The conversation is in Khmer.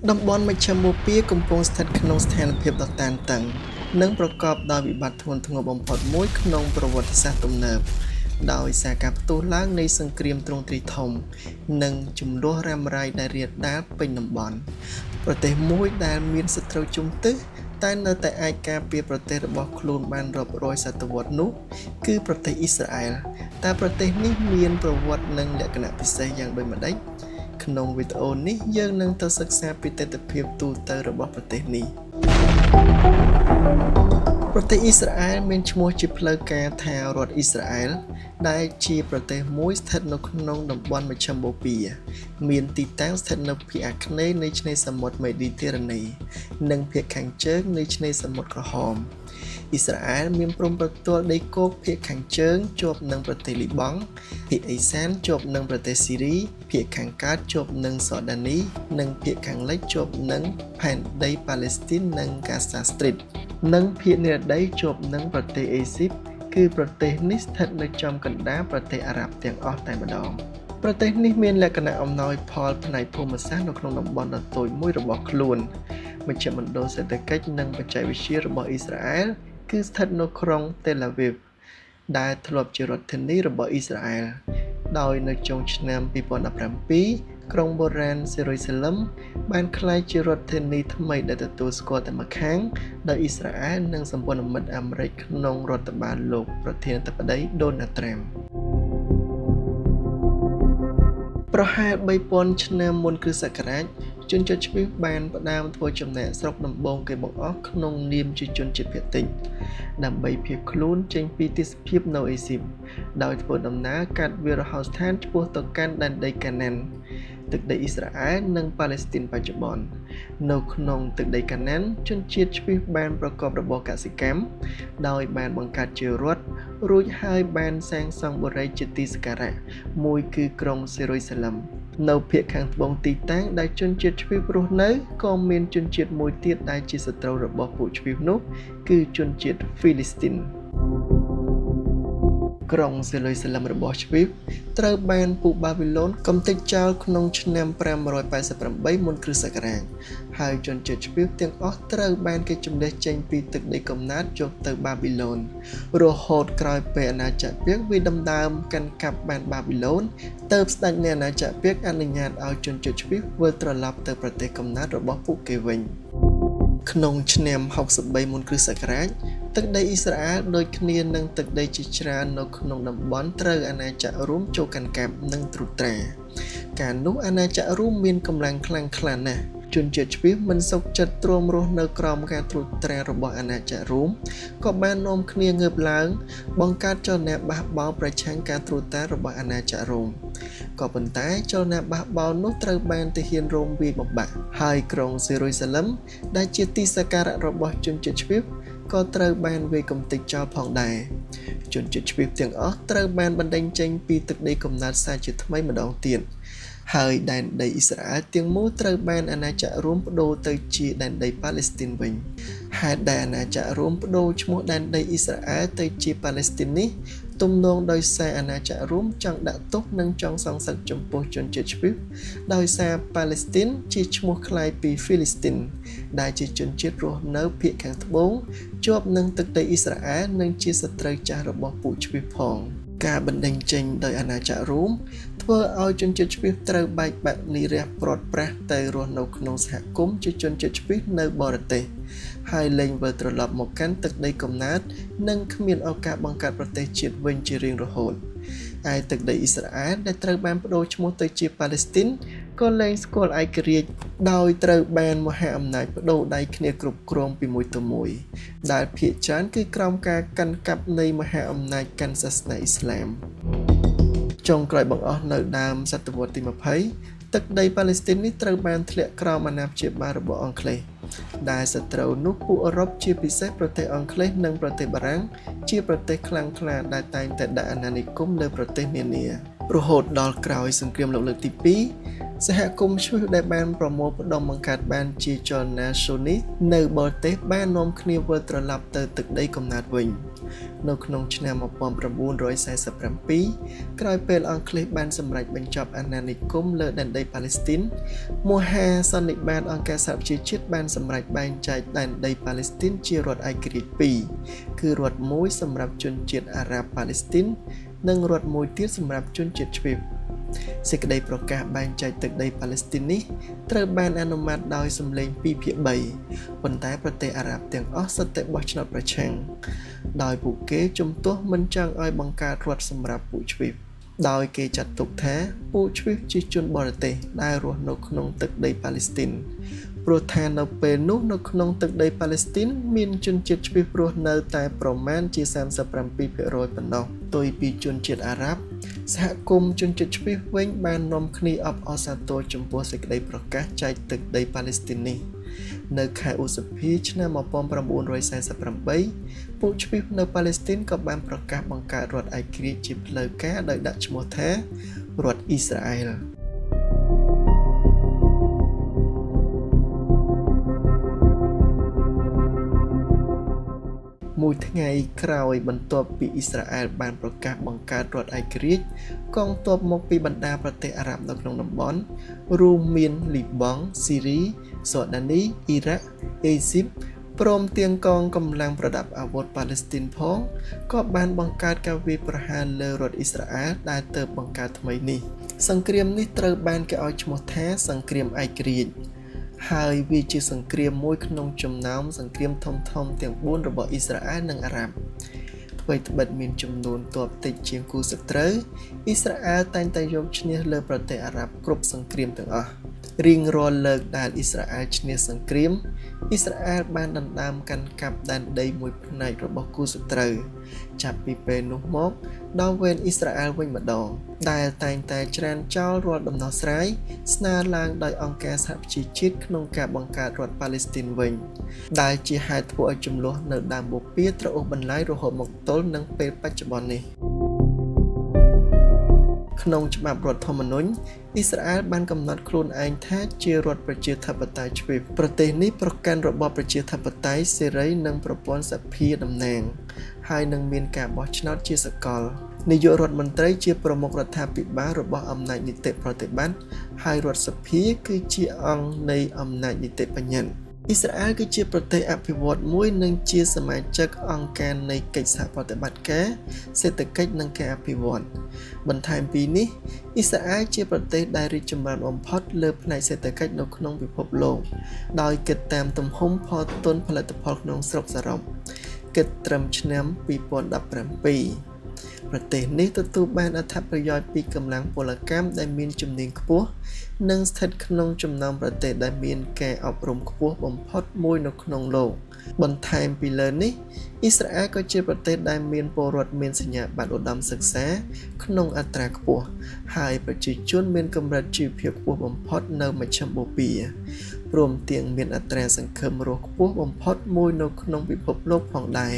តំបន់មជ្ឈមបូព៌ាកំពុងស្ថិតក្នុងស្ថានភាពដ៏តានតឹងនិងប្រកបដោយវិបត្តិធ្ងន់ធ្ងរបំផុតមួយក្នុងប្រវត្តិសាស្ត្រទំនើបដោយសារការផ្ទុះឡើងនៃសង្គ្រាមទ្រង់ទ្រាយធំនិងជម្លោះរ៉ាំរ៉ៃដែលរាលដាលពេញតំបន់ប្រទេសមួយដែលមានសត្រូវជុំទិសតែនៅតែអាចការពារប្រទេសរបស់ខ្លួនបានរាប់រយសតវត្សរ៍នោះគឺប្រទេសអ៊ីស្រាអែលតែប្រទេសនេះមានប្រវត្តិនិងលក្ខណៈពិសេសយ៉ាងដូចម្តេចក្នុងវីដេអូនេះយើងនឹងទៅសិក្សាពីទិដ្ឋភាពទូទៅរបស់ប្រទេសនេះប្រទេសអ៊ីស្រាអែលមានឈ្មោះជាផ្លូវការថារដ្ឋអ៊ីស្រាអែលដែលជាប្រទេសមួយស្ថិតនៅក្នុងតំបន់មជ្ឈមបូព៌ាមានទីតាំងស្ថិតនៅភាគអាគ្នេយ៍នៃឆ្នេរសមុទ្រមេឌីទែរ៉ានីនិងភាគខាងជើងនៃឆ្នេរសមុទ្រក្រហមអ៊ីស្រាអែលមានព្រំប្រទល់ដីគោកភាគខាងជើងជាប់នឹងប្រទេសលីបង់ភាគឦសានជាប់នឹងប្រទេសស៊ីរីភាគខាងកើតជាប់នឹងសូដានីនិងភាគខាងលិចជាប់នឹងផែនដីប៉ាឡេស្ទីននិងកាសាស្ទ្រីតនិងភាគនិរតីជាប់នឹងប្រទេសអេស៊ីបគឺប្រទេសនេះស្ថិតនៅចំកណ្ដាលប្រទេសអារ៉ាប់ទាំងអស់តែម្ដងប្រទេសនេះមានលក្ខណៈអំណោយផលផ្នែកភូមិសាស្ត្រនៅក្នុងតំបន់ដ៏តូចមួយរបស់ខ្លួនមជ្ឈមណ្ឌលសេដ្ឋកិច្ចនិងបច្ចេកវិទ្យារបស់អ៊ីស្រាអែលគឺស្ថិតនៅក្រុងតេលអាវីវដែលធ្លាប់ជារដ្ឋធានីរបស់អ៊ីស្រាអែលដោយនៅចុងឆ្នាំ2017ក្រុងបុរាណសេរូសាឡឹមបានក្លាយជារដ្ឋធានីថ្មីដែលទទួលស្គាល់តែម្ខាងដោយអ៊ីស្រាអែលនិងសម្ព័ន្ធមិត្តអាមេរិកក្នុងរដ្ឋបាលលោកប្រធានាធិបតីដូណាល់ត្រាំប្រហែល 3000 ឆ្នាំមុនគ្រិស្តសករាជជនជាតិជ្វីសបានផ្ដើមធ្វើចំណាកស្រុកដំបូងគេបង្អស់ក្នុងនាមជាជនជាតិភាគតិចដើម្បីភៀសខ្លួនចេញពីទេសភាពនៅអេស៊ីបដោយធ្វើដំណើរកាត់វាលរហោស្ថានឆ្ពោះទៅកាន់ដែនដីកាណានទឹកដីអ៊ីស្រាអែលនិងប៉ាឡេស្ទីនបច្ចុប្បន្ននៅក្នុងទឹកដីកាណានជនជាតិជ្វីសបានប្រកបរបរកសិកម្មដោយបានបង្កើតជារដ្ឋរួចហើយបានសាងសង់បុរីជាទីសក្ការៈមួយគឺក្រុងសេរូសាឡឹមនៅភាគខាងត្បូងទីតាំងដែលជនជាតិជ្វីសរស់នៅក៏មានជនជាតិមួយទៀតដែលជាសត្រូវរបស់ពួកជ្វីសនោះគឺជនជាតិហ្វីលីស្ទីនក្រុងសេរូសាឡឹមរបស់ជ្វីសត្រូវបានពួកបាប៊ីឡូនកំទេចចោលក្នុងឆ្នាំ588មុនគ្រិស្តសករាជហើយជនជាតិជ្វីសទាំងអស់ត្រូវបានគេជម្លៀសចេញពីទឹកដីកំណើតយកទៅបាប៊ីឡូនរហូតក្រោយពេលអាណាចក្រពាក្យវាដណ្ដើមកាន់កាប់បានបាប៊ីឡូនទើបស្ដេចនៃអាណាចក្រពាក្យអនុញ្ញាតឲ្យជនជាតិជ្វីសវិលត្រឡប់ទៅប្រទេសកំណើតរបស់ពួកគេវិញក្នុងឆ្នាំ63មុនគ្រិស្តសករាជទឹកដីអ៊ីស្រាអែលដូចគ្នានឹងទឹកដីជាច្រើននៅក្នុងតំបន់ត្រូវអាណាចក្ររួមចូលកាន់កាប់និងត្រួតត្រាកាលនោះអាណាចក្ររួមមានកម្លាំងខ្លាំងក្លាណាស់ជនជាតិជ្វីសមិនសុខចិត្តទ្រាំរស់នៅក្រោមការត្រួតត្រារបស់អាណាចក្ររួមក៏បាននាំគ្នាងើបឡើងបង្កើតចលនាបះបោរប្រឆាំងការត្រួតត្រារបស់អាណាចក្ររួមក៏ប៉ុន្តែចលនាបះបោរនោះត្រូវបានទាហានរ៉ូមវាយបំបាក់ហើយក្រុងសេរូសាឡឹមដែលជាទីសក្ការៈរបស់ជនជាតិជ្វីសក៏ត្រូវបានវាយកំទេចចោលផងដែរជនជាតិជ្វីសទាំងអស់ត្រូវបានបណ្តេញចេញពីទឹកដីកំណើតសាជាថ្មីម្ដងទៀតហើយដែនដីអ៊ីស្រាអែលទាំងមូលត្រូវបានអាណាចក្ររួមប្តូរទៅជាដែនដីប៉ាឡេស្ទីនវិញហេតុដែលអាណាចក្ររួមប្តូរឈ្មោះដែនដីអ៊ីស្រាអែលទៅជាប៉ាឡេស្ទីននេះទំនងដោយសារអាណាចក្ររួមចង់ដាក់ទោសនិងចង់សងសឹកចំពោះជនជាតិជ្វីសដោយសារប៉ាឡេស្ទីនជាឈ្មោះក្លាយពីហ្វីលីស្ទីនដែលជាជនជាតិរស់នៅភាគខាងត្បូងជាប់នឹងទឹកដីអ៊ីស្រាអែលនិងជាសត្រូវចាស់របស់ពួកជ្វីសផងការបណ្តេញចេញដោយអាណាចក្ររួមធ្វើឲ្យជនជាតិជ្វីសត្រូវបែកបាក់និរាសព្រាត់ប្រាសទៅរស់នៅក្នុងសហគមន៍ជាជនជាតិជ្វីសនៅបរទេសហើយលែងវិលត្រឡប់មកកាន់ទឹកដីកំណើតនិងគ្មានឱកាសបង្កើតប្រទេសជាតិវិញជារៀងរហូតឯទឹកដីអ៊ីស្រាអែលដែលត្រូវបានប្តូរឈ្មោះទៅជាប៉ាឡេស្ទីនក៏លែងស្គាល់ឯករាជ្យដោយត្រូវបានមហាអំណាចប្តូរដៃគ្នាគ្រប់គ្រងពីមួយទៅមួយដែលភាគច្រើនគឺក្រោមការកាន់កាប់នៃមហាអំណាចកាន់សាសនាអ៊ីស្លាមចុងក្រោយបង្អស់នៅដើមសតវត្សទី20ទឹកដីប៉ាឡេស្ទីននេះត្រូវបានធ្លាក់ក្រោមអាណាព្យាបាលរបស់អង់គ្លេសដែលសត្រូវនោះពួកអឺរ៉ុបជាពិសេសប្រទេសអង់គ្លេសនិងប្រទេសបារាំងជាប្រទេសខ្លាំងក្លាដែលតែងតែដាក់អាណានិគមលើប្រទេសនានារហូតដល់ក្រោយសង្គ្រាមលោកលើកទី2 សហគមន៍ឆ្ពោះដែលបានប្រមូលផ្ដុំបង្កើតបានជាចលនាសូនីសនៅបរទេសបាននាំគ្នាវិលត្រឡប់ទៅទឹកដីកំណើតវិញនៅក្នុងឆ្នាំ1947ក្រោយពេលអង់គ្លេសបានសម្រេចបញ្ចប់អាណានិគមលើដែនដីប៉ាឡេស្ទីនមហាសន្និបាតអង្គការសហប្រជាជាតិបានសម្រេចបែងចែកដែនដីប៉ាឡេស្ទីនជារដ្ឋឯករាជ្យពីរគឺរដ្ឋមួយសម្រាប់ជនជាតិអារ៉ាប់ប៉ាឡេស្ទីននិងរដ្ឋមួយទៀតសម្រាប់ជនជាតិជ្វីបសេចក្តីប្រកាសបែងចែកទឹកដីប៉ាឡេស្ទីននេះត្រូវបានអនុម័តដោយសម្លេង2ភាគ3ប៉ុន្តែប្រទេសអារ៉ាប់ទាំងអស់សុទ្ធតែបោះឆ្នោតប្រឆាំងដោយពួកគេជំទាស់មិនចង់ឲ្យបង្កើតរដ្ឋសម្រាប់ពួកជ្វីបដោយគេចាត់ទុកថាពួកជ្វីបជាជនបរទេសដែលរស់នៅក្នុងទឹកដីប៉ាឡេស្ទីនព្រោះថានៅពេលនោះនៅក្នុងទឹកដីប៉ាឡេស្ទីនមានជនជាតិជ្វីបរស់នៅតែប្រមាណជា 37% ប៉ុណ្ណោះផ្ទុយពីជនជាតិអារ៉ាប់សហគមន៍ជនជាតិជ្វីបវិញបាននាំគ្នាអបអរសាទរចំពោះសេចក្តីប្រកាសចែកទឹកដីប៉ាឡេស្ទីននេះនៅខែឧសភាឆ្នាំ1948ពួកជ្វីបនៅប៉ាឡេស្ទីនក៏បានប្រកាសបង្កើតរដ្ឋឯករាជ្យជាផ្លូវការដោយដាក់ឈ្មោះថារដ្ឋអ៊ីស្រាអែលមួយថ្ងៃក្រោយបន្ទាប់ពីអ៊ីស្រាអែលបានប្រកាសបង្កើតរដ្ឋឯករាជ្យកងទ័ពមកពីបណ្ដាប្រទេសអារ៉ាប់នៅក្នុងតំបន់រួមមានលីបង់ ស៊ីរី សូដានី អ៊ីរ៉ាក់ អេស៊ីបព្រមទាំងកងកម្លាំងប្រដាប់អាវុធប៉ាឡេស្ទីនផងក៏បានបង្កើតការវាយប្រហារលើរដ្ឋអ៊ីស្រាអែលដែលទើបបង្កើតថ្មីនេះសង្គ្រាមនេះត្រូវបានគេឲ្យឈ្មោះថាសង្គ្រាមឯករាជ្យហើយវាជាសង្គ្រាមមួយក្នុងចំណោមសង្គ្រាមធំៗទាំង4របស់អ៊ីស្រាអែលនិងអារ៉ាប់ថ្មីត្បិតមានចំនួនទ័ពតិចជាងគូសត្រូវអ៊ីស្រាអែលតែងតែយកឈ្នះលើប្រទេសអារ៉ាប់គ្រប់សង្គ្រាមទាំងអស់រៀងរាល់លើកដែលអ៊ីស្រាអែលឈ្នះសង្គ្រាមអ៊ីស្រាអែលបានដណ្ដើមកាន់កាប់ដែនដីមួយផ្នែករបស់គូសត្រូវចាប់ពីពេលនោះមកដល់វេនអ៊ីស្រាអែលវិញម្ដងដែលតែងតែច្រានចោលរាល់ដំណោះស្រាយស្នើឡើងដោយអង្គការសហប្រជាជាតិក្នុងការបង្កើតរដ្ឋប៉ាឡេស្ទីនវិញដែលជាហេតុធ្វើឲ្យចំនួននៅដើមបូព៌ាត្រអូសបន្លាយរហូតមកទល់នឹងពេលបច្ចុប្បន្ននេះក្នុងច្បាប់រដ្ឋធម្មនុញ្ញអ៊ីស្រាអែលបានកំណត់ខ្លួនឯងថាជារដ្ឋប្រជាធិបតេយ្យជ្វីបប្រទេសនេះប្រកាន់របបប្រជាធិបតេយ្យសេរីនិងប្រព័ន្ធសភាតំណាងហើយនឹងមានការបោះឆ្នោតជាសកលនាយករដ្ឋមន្ត្រីជាប្រមុខរដ្ឋាភិបាលរបស់អំណាចនីតិប្រតិបត្តិហើយរដ្ឋសភាគឺជាអង្គនៃអំណាចនីតិបញ្ញត្តិអ៊ីស្រាអែលគឺជាប្រទេសអភិវឌ្ឍមួយនិងជាសមាជិកអង្គការនៃកិច្ចសហប្រតិបត្តិការសេដ្ឋកិច្ចនិងការអភិវឌ្ឍបន្ថែមពីនេះអ៊ីស្រាអែលជាប្រទេសដែលរីកចម្រើនបំផុតលើផ្នែកសេដ្ឋកិច្ចនៅក្នុងពិភពលោកដោយគិតតាមទំហំផលទុនផលិតផលក្នុងស្រុកសរុបគិតត្រឹមឆ្នាំ2017ប្រទេសនេះទទួលបានអត្ថប្រយោជន៍ពីកម្លាំងពលកម្មដែលមានជំនាញខ្ពស់និងស្ថិតក្នុងចំណោមប្រទេសដែលមានការអប់រំខ្ពស់បំផុតមួយនៅក្នុងលោកបន្ថែមពីលើនេះអ៊ីស្រាអែលក៏ជាប្រទេសដែលមានពលរដ្ឋមានសញ្ញាបត្រឧត្តមសិក្សាក្នុងអត្រាខ្ពស់ហើយប្រជាជនមានកម្រិតជីវភាពខ្ពស់បំផុតនៅមជ្ឈមបូព៌ាព្រមទាំងមានអត្រាសង្ឃឹមរស់ខ្ពស់បំផុតមួយនៅក្នុងពិភពលោកផងដែរ